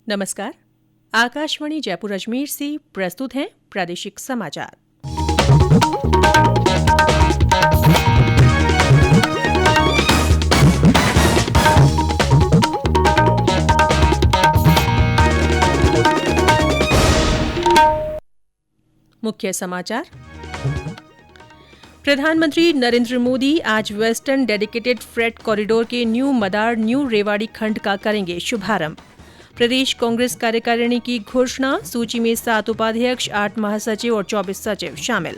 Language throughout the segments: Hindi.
नमस्कार। आकाशवाणी जयपुर अजमेर से प्रस्तुत हैं प्रादेशिक समाचार। मुख्य समाचार। प्रधानमंत्री नरेंद्र मोदी आज वेस्टर्न डेडिकेटेड फ्रेट कॉरिडोर के न्यू मदार न्यू रेवाड़ी खंड का करेंगे शुभारंभ। प्रदेश कांग्रेस कार्यकारिणी की घोषणा, सूची में 7 उपाध्यक्ष, 8 महासचिव और 24 सचिव शामिल।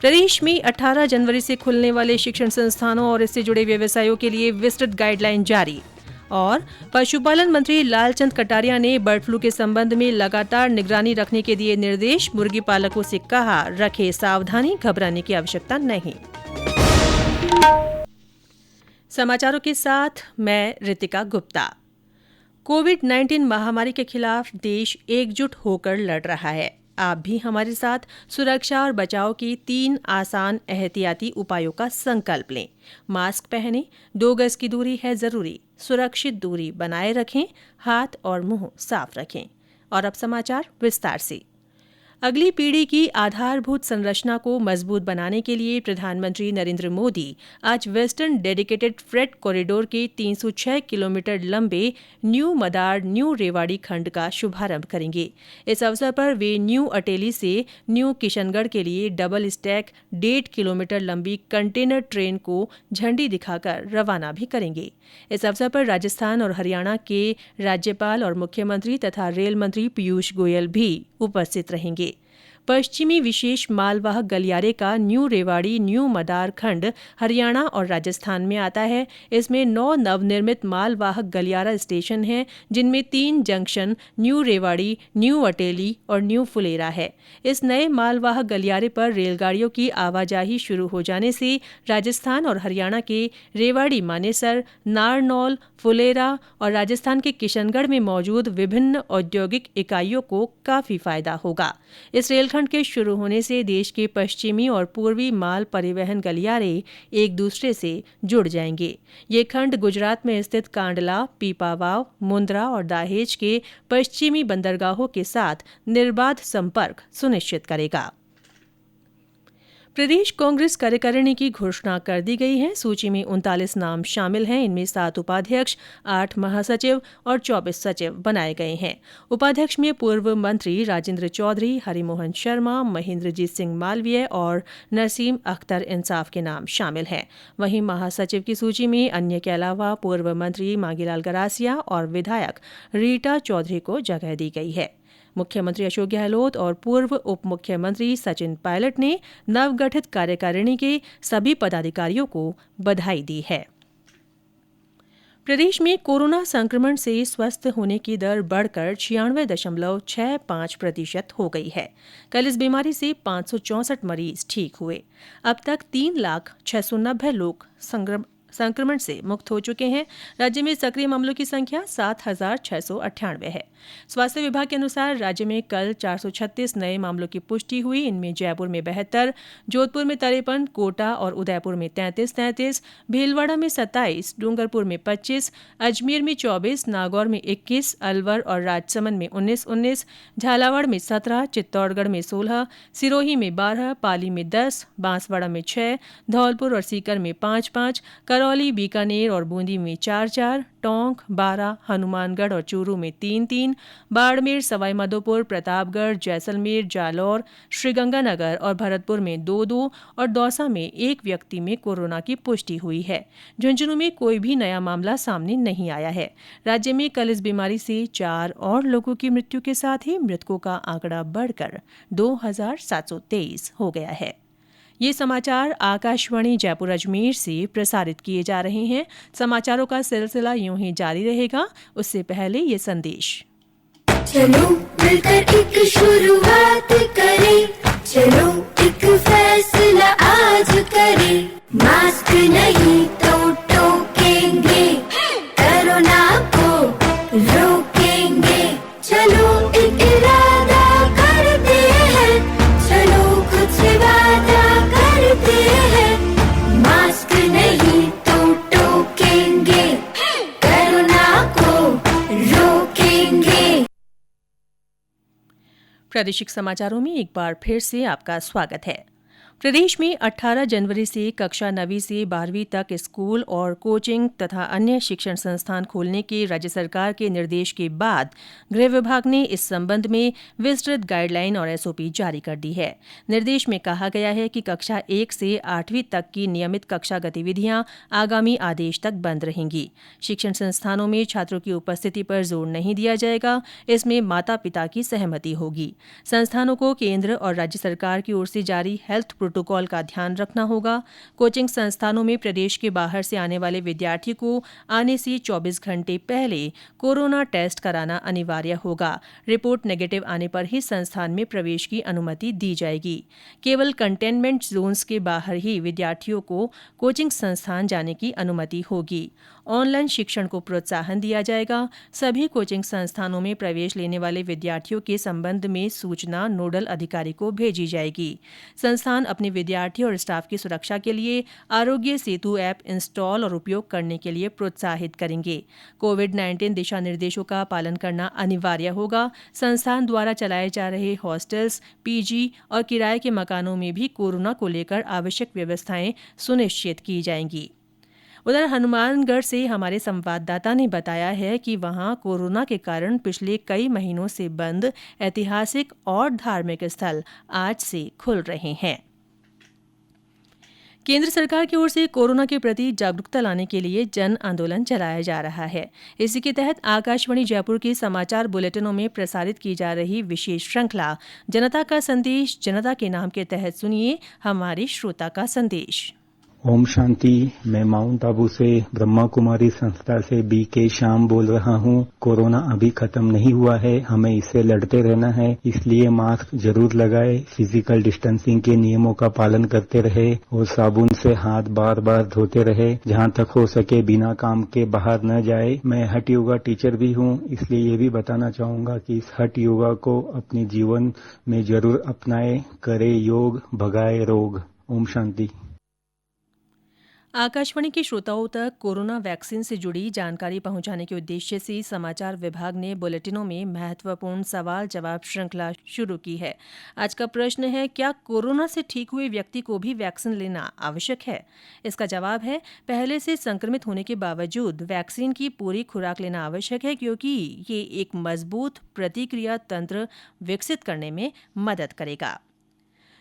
प्रदेश में 18 जनवरी से खुलने वाले शिक्षण संस्थानों और इससे जुड़े व्यवसायों के लिए विस्तृत गाइडलाइन जारी। और पशुपालन मंत्री लालचंद कटारिया ने बर्ड फ्लू के संबंध में लगातार निगरानी रखने के दिए निर्देश। मुर्गी पालकों से कहा, रखे सावधानी, घबराने की आवश्यकता नहीं। समाचारों के साथ मैं रितिका गुप्ता। कोविड-19 महामारी के खिलाफ देश एकजुट होकर लड़ रहा है। आप भी हमारे साथ सुरक्षा और बचाव की 3 आसान एहतियाती उपायों का संकल्प लें। मास्क पहनें, 2 गज की दूरी है जरूरी, सुरक्षित दूरी बनाए रखें, हाथ और मुंह साफ रखें। और अब समाचार विस्तार से। अगली पीढ़ी की आधारभूत संरचना को मजबूत बनाने के लिए प्रधानमंत्री नरेंद्र मोदी आज वेस्टर्न डेडिकेटेड फ्रेट कॉरिडोर के 306 किलोमीटर लंबे न्यू मदार न्यू रेवाड़ी खंड का शुभारंभ करेंगे। इस अवसर पर वे न्यू अटेली से न्यू किशनगढ़ के लिए डबल स्टैक 1.5 किलोमीटर लंबी कंटेनर ट्रेन को झंडी दिखाकर रवाना भी करेंगे। इस अवसर पर राजस्थान और हरियाणा के राज्यपाल और मुख्यमंत्री तथा रेल मंत्री पीयूष गोयल भी उपस्थित रहेंगे। पश्चिमी विशेष मालवाहक गलियारे का न्यू रेवाड़ी न्यू मदार खंड हरियाणा और राजस्थान में आता है। इसमें 9 नवनिर्मित मालवाहक गलियारा स्टेशन हैं, जिनमें 3 junction new Rewari, new Ateli और न्यू फुलेरा है। इस नए मालवाहक गलियारे पर रेलगाड़ियों की आवाजाही शुरू हो जाने से राजस्थान और हरियाणा के रेवाड़ी, मानेसर, नारनौल, फुलेरा और राजस्थान के किशनगढ़ में मौजूद विभिन्न औद्योगिक इकाइयों को काफी फायदा होगा। इस रेलखंड के शुरू होने से देश के पश्चिमी और पूर्वी माल परिवहन गलियारे एक दूसरे से जुड़ जाएंगे। ये खंड गुजरात में स्थित कांडला, पीपावाव, मुंद्रा और दाहेज के पश्चिमी बंदरगाहों के साथ निर्बाध संपर्क सुनिश्चित करेगा। प्रदेश कांग्रेस कार्यकारिणी की घोषणा कर दी गई है। सूची में 39 नाम शामिल हैं। इनमें 7 उपाध्यक्ष, 8 महासचिव और 24 सचिव बनाए गए हैं। उपाध्यक्ष में पूर्व मंत्री राजेंद्र चौधरी, हरिमोहन शर्मा, महेंद्रजीत सिंह मालवीय और नसीम अख्तर इंसाफ के नाम शामिल हैं। वहीं महासचिव की सूची में अन्य के अलावा पूर्व मंत्री मांगीलाल गरासिया और विधायक रीटा चौधरी को जगह दी गई है। मुख्यमंत्री अशोक गहलोत और पूर्व उप मुख्यमंत्री सचिन पायलट ने नवगठित कार्यकारिणी के सभी पदाधिकारियों को बधाई दी है। प्रदेश में कोरोना संक्रमण से स्वस्थ होने की दर बढ़कर 96.65% हो गई है। कल इस बीमारी से 564 मरीज ठीक हुए। अब तक 3,06,90 लोग संक्रमण से मुक्त हो चुके हैं। राज्य में सक्रिय मामलों की संख्या 7,698 है। स्वास्थ्य विभाग के अनुसार राज्य में कल 436 नए मामलों की पुष्टि हुई। इनमें जयपुर में 72, जोधपुर में 53, कोटा और उदयपुर में 33, भीलवाड़ा में 27, डूंगरपुर में 25, अजमेर में 24, नागौर में 21, अलवर और राजसमंद में 19, झालावाड़ में 17, चित्तौड़गढ़ में 16, सिरोही में 12, पाली में 10, बांसवाड़ा में 6, धौलपुर और सीकर में 5, करौली, बीकानेर और बूंदी में 4, टोंक, बारां, हनुमानगढ़ और चूरू में 3, बाड़मेर, सवाईमाधोपुर, प्रतापगढ़, जैसलमेर, जालौर, श्रीगंगानगर और भरतपुर में 2 और दौसा में 1 व्यक्ति में कोरोना की पुष्टि हुई है। झुंझुनू में कोई भी नया मामला सामने नहीं आया है। राज्य में कल इस बीमारी से 4 और लोगों की मृत्यु के साथ ही मृतकों का आंकड़ा बढ़कर 2,723 हो गया है। ये समाचार आकाशवाणी जयपुर अजमेर से प्रसारित किए जा रहे हैं। समाचारों का सिलसिला यूं ही जारी रहेगा। उससे पहले ये संदेश। चलो मिलकर एक शुरुआत करें, चलो एक फैसला आज करें। मास्क नहीं तो टोकेंगे, कोरोना को रोकेंगे। चलो एक इरादा करते हैं, चलो कुछ वादा करते हैं। मास्क नहीं तो टोकेंगे, कोरोना को रोकेंगे। प्रादेशिक समाचारों में एक बार फिर से आपका स्वागत है। प्रदेश में 18 जनवरी से कक्षा 9वीं से 12वीं तक स्कूल और कोचिंग तथा अन्य शिक्षण संस्थान खोलने के राज्य सरकार के निर्देश के बाद गृह विभाग ने इस संबंध में विस्तृत गाइडलाइन और एसओपी जारी कर दी है। निर्देश में कहा गया है कि कक्षा 1 से 8वीं तक की नियमित कक्षा गतिविधियां आगामी आदेश तक बंद रहेंगी। शिक्षण संस्थानों में छात्रों की उपस्थिति पर जोर नहीं दिया जाएगा। इसमें माता पिता की सहमति होगी। संस्थानों को केंद्र और राज्य सरकार की ओर से जारी हेल्थ प्रोटोकॉल का ध्यान रखना होगा। कोचिंग संस्थानों में प्रदेश के बाहर से आने वाले विद्यार्थी को आने से 24 घंटे पहले कोरोना टेस्ट कराना अनिवार्य होगा। रिपोर्ट नेगेटिव आने पर ही संस्थान में प्रवेश की अनुमति दी जाएगी। केवल कंटेनमेंट जोन्स के बाहर ही विद्यार्थियों को कोचिंग संस्थान जाने की अनुमति होगी। ऑनलाइन शिक्षण को प्रोत्साहन दिया जाएगा। सभी कोचिंग संस्थानों में प्रवेश लेने वाले विद्यार्थियों के संबंध में सूचना नोडल अधिकारी को भेजी जाएगी। संस्थान अपने विद्यार्थी और स्टाफ की सुरक्षा के लिए आरोग्य सेतु ऐप इंस्टॉल और उपयोग करने के लिए प्रोत्साहित करेंगे। कोविड-19 दिशा निर्देशों का पालन करना अनिवार्य होगा। संस्थान द्वारा चलाए जा रहे हॉस्टल्स, पीजी और किराए के मकानों में भी कोरोना को लेकर आवश्यक व्यवस्थाएं सुनिश्चित की जाएंगी। उधर हनुमानगढ़ से हमारे संवाददाता ने बताया है कि वहां कोरोना के कारण पिछले कई महीनों से बंद ऐतिहासिक और धार्मिक स्थल आज से खुल रहे हैं। केंद्र सरकार की ओर से कोरोना के प्रति जागरूकता लाने के लिए जन आंदोलन चलाया जा रहा है। इसी के तहत आकाशवाणी जयपुर के समाचार बुलेटिनों में प्रसारित की जा रही विशेष श्रृंखला जनता का संदेश जनता के नाम के तहत सुनिए हमारे श्रोता का संदेश। ओम शांति। मैं माउंट आबू से ब्रह्मा कुमारी संस्था से बीके श्याम बोल रहा हूँ। कोरोना अभी खत्म नहीं हुआ है, हमें इससे लड़ते रहना है। इसलिए मास्क जरूर लगाए, फिजिकल डिस्टेंसिंग के नियमों का पालन करते रहे और साबुन से हाथ बार बार धोते रहे। जहाँ तक हो सके बिना काम के बाहर न जाए। मैं हठ योगा टीचर भी हूँ, इसलिए ये भी बताना चाहूँगा कि इस हठ योगा को अपने जीवन में जरूर अपनाए। करे योग, भगाए रोग। ओम शांति। आकाशवाणी के श्रोताओं तक कोरोना वैक्सीन से जुड़ी जानकारी पहुंचाने के उद्देश्य से समाचार विभाग ने बुलेटिनों में महत्वपूर्ण सवाल जवाब श्रृंखला शुरू की है। आज का प्रश्न है, क्या कोरोना से ठीक हुए व्यक्ति को भी वैक्सीन लेना आवश्यक है? इसका जवाब है, पहले से संक्रमित होने के बावजूद वैक्सीन की पूरी खुराक लेना आवश्यक है, क्योंकि ये एक मजबूत प्रतिक्रिया तंत्र विकसित करने में मदद करेगा।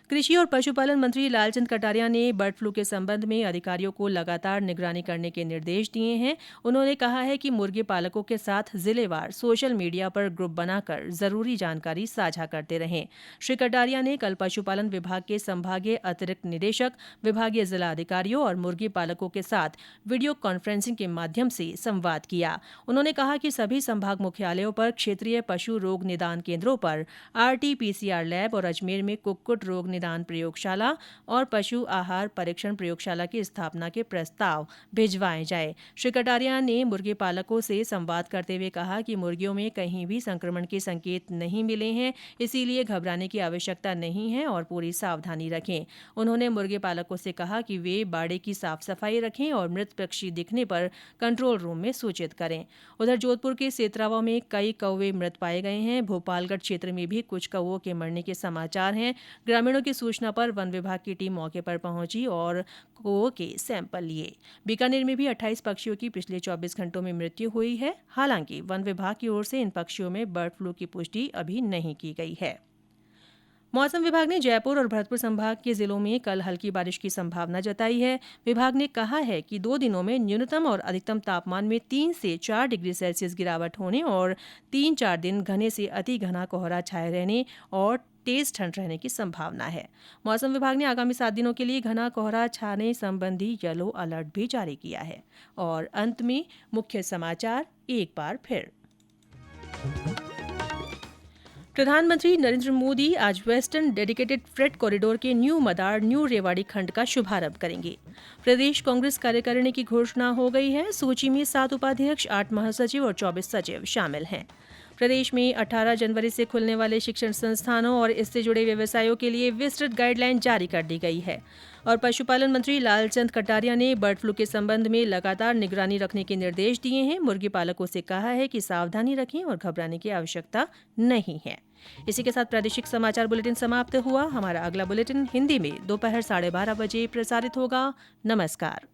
कृषि और पशुपालन मंत्री लालचंद कटारिया ने बर्ड फ्लू के संबंध में अधिकारियों को लगातार निगरानी करने के निर्देश दिए हैं। उन्होंने कहा है कि मुर्गी पालकों के साथ जिलेवार सोशल मीडिया पर ग्रुप बनाकर जरूरी जानकारी साझा करते रहें। श्री कटारिया ने कल पशुपालन विभाग के संभागीय अतिरिक्त निदेशक, विभागीय जिला अधिकारियों और मुर्गी पालकों के साथ वीडियो कॉन्फ्रेंसिंग के माध्यम से संवाद किया। उन्होंने कहा कि सभी संभाग मुख्यालयों पर क्षेत्रीय पशु रोग निदान केंद्रों पर RT-PCR लैब और अजमेर में कुक्कुट रोग निदान प्रयोगशाला और पशु आहार परीक्षण प्रयोगशाला की स्थापना के प्रस्ताव भिजवाए जाए। श्री कटारिया ने मुर्गी पालकों से संवाद करते हुए कहा कि मुर्गियों में कहीं भी संक्रमण के संकेत नहीं मिले हैं, इसीलिए घबराने की आवश्यकता नहीं है और पूरी सावधानी रखें। उन्होंने मुर्गी पालकों से कहा कि वे बाड़े की साफ सफाई रखें और मृत पक्षी दिखने पर कंट्रोल रूम में सूचित करें। उधर जोधपुर के सेतरावा में कई कौवे मृत पाए गए हैं। भोपालगढ़ क्षेत्र में भी कुछ कौवों के मरने के समाचार हैं। ग्रामीणों की सूचना पर वन विभाग की टीम मौके पर पहुंची और कौवों के सैंपल लिए। बीकानेर में भी 28 पक्षियों की पिछले 24 घंटों में मृत्यु हुई है। हालांकि वन विभाग की ओर से इन पक्षियों में बर्ड फ्लू की पुष्टि अभी नहीं की गई है। मौसम विभाग ने जयपुर और भरतपुर संभाग के जिलों में कल हल्की बारिश की संभावना जताई है। विभाग ने कहा है कि 2 दिनों में न्यूनतम और अधिकतम तापमान में 3 से 4 डिग्री सेल्सियस गिरावट होने और 3-4 दिन घने से अति घना कोहरा छाए रहने और तेज ठंड रहने की संभावना है। मौसम विभाग ने आगामी 7 दिनों के लिए घना कोहरा छाने संबंधी येलो अलर्ट भी जारी किया है। और अंत में मुख्य समाचार एक बार फिर। प्रधानमंत्री नरेंद्र मोदी आज वेस्टर्न डेडिकेटेड फ्रेट कॉरिडोर के न्यू मदार न्यू रेवाड़ी खंड का शुभारंभ करेंगे। प्रदेश कांग्रेस कार्यकारिणी की घोषणा हो गई है। सूची में 7 उपाध्यक्ष, 8 महासचिव और 24 सचिव शामिल हैं। प्रदेश में 18 जनवरी से खुलने वाले शिक्षण संस्थानों और इससे जुड़े व्यवसायों के लिए विस्तृत गाइडलाइन जारी कर दी गई है। और पशुपालन मंत्री लालचंद कटारिया ने बर्ड फ्लू के संबंध में लगातार निगरानी रखने के निर्देश दिए हैं। मुर्गी पालकों से कहा है कि सावधानी रखें और घबराने की आवश्यकता नहीं है। इसी के साथ प्रादेशिक समाचार बुलेटिन समाप्त हुआ। हमारा अगला बुलेटिन हिंदी में दोपहर 12:30 बजे प्रसारित होगा। नमस्कार।